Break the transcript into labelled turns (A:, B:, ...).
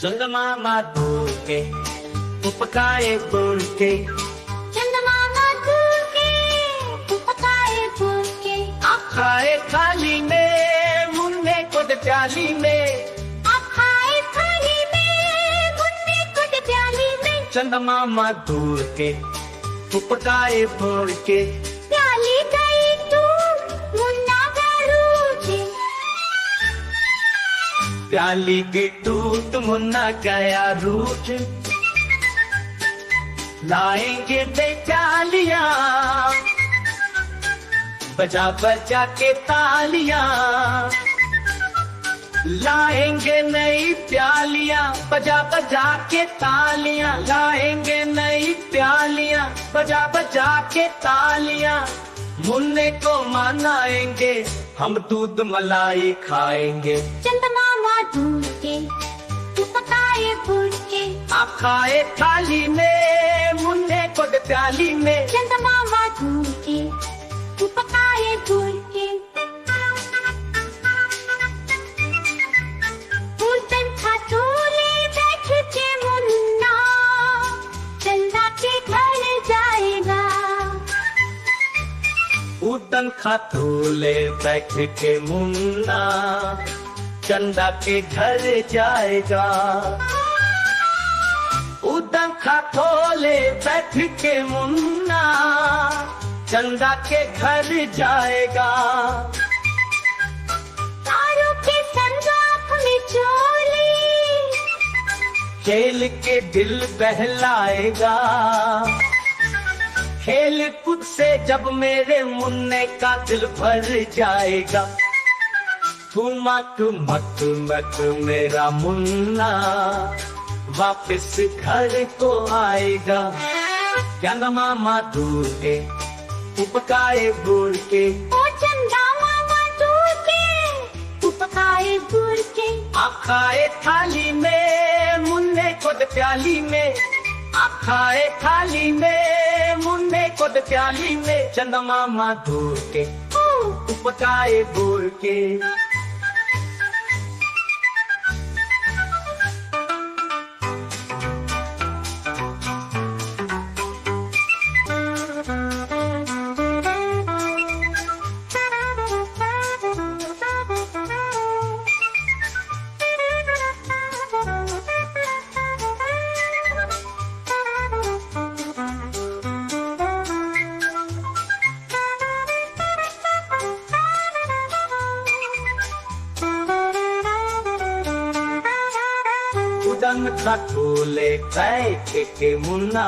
A: चंदमामा दूर के उपकाए बुर के,
B: चंदमामा दूर के उपकाए बुर के,
A: खाए थाली में मुन्ने को प्याली में,
B: खाए थाली में मुन्ने को प्याली में,
A: चंदमामा दूर के उपकाए बुर के,
B: प्याली गई तू मुन्ना गरूचे,
A: प्याली की टूट मुन्ना गया रूठ, लाएंगे बेचालियां बजा बजा के तालियां, लाएंगे नई प्यालियां बजा बजा के तालियां, लाएंगे नई प्यालियां बजा बजा के तालियां, मुन्ने को मनाएंगे हम दूध मलाई खाएंगे,
B: चंदमामा दूर के उपकाए बुर के,
A: खाए थाली में मुन्ने को प्याली में,
B: चंदमामा दूर के उपकाए बुर के, उड़न खटोले बैठ के मुन्ना चंदा के घर जाएगा,
A: उड़न खटोले बैठ के मुन्ना चंदा के घर जाएगा, उड़न खटोले बैठ के मुन्ना चंदा के घर जाएगा,
B: तारों के संगाप में चोली
A: खेल के दिल बहलाएगा, खेल कूद से जब मेरे मुन्ने का दिल भर जाएगा, ठुमक मत मत मेरा मुन्ना वापस घर को आएगा, चंदमामा दूर के उपकाए बुर के,
B: ओ चंदमामा दूर के उपकाए बुर के,
A: खाए थाली में मुन्ने को प्याली में, खाए थाली में मुन्ने को प्याली में, चंदमामा दूर के उपकाए बुर के, उड़न खटोले बैठ के मुन्ना